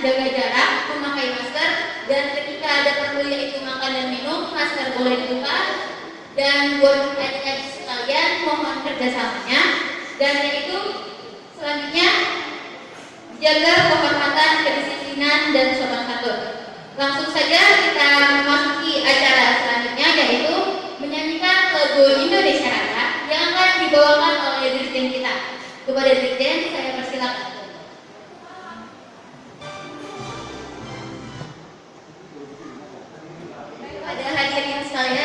Jaga jarak, memakai masker, dan ketika ada perlu yaitu makan dan minum, masker boleh dibuka. Dan buat adik-adik sekalian, mohon kerjasamanya. Dan yaitu selanjutnya jaga kehormatan, kedisiplinan, dan sopan santun. Langsung saja kita memasuki acara selanjutnya, yaitu menyanyikan lagu Indonesia Raya yang akan dibawakan oleh dirjen kita. Kepada dirjen, saya persilakan. Pada hadirin sekalian,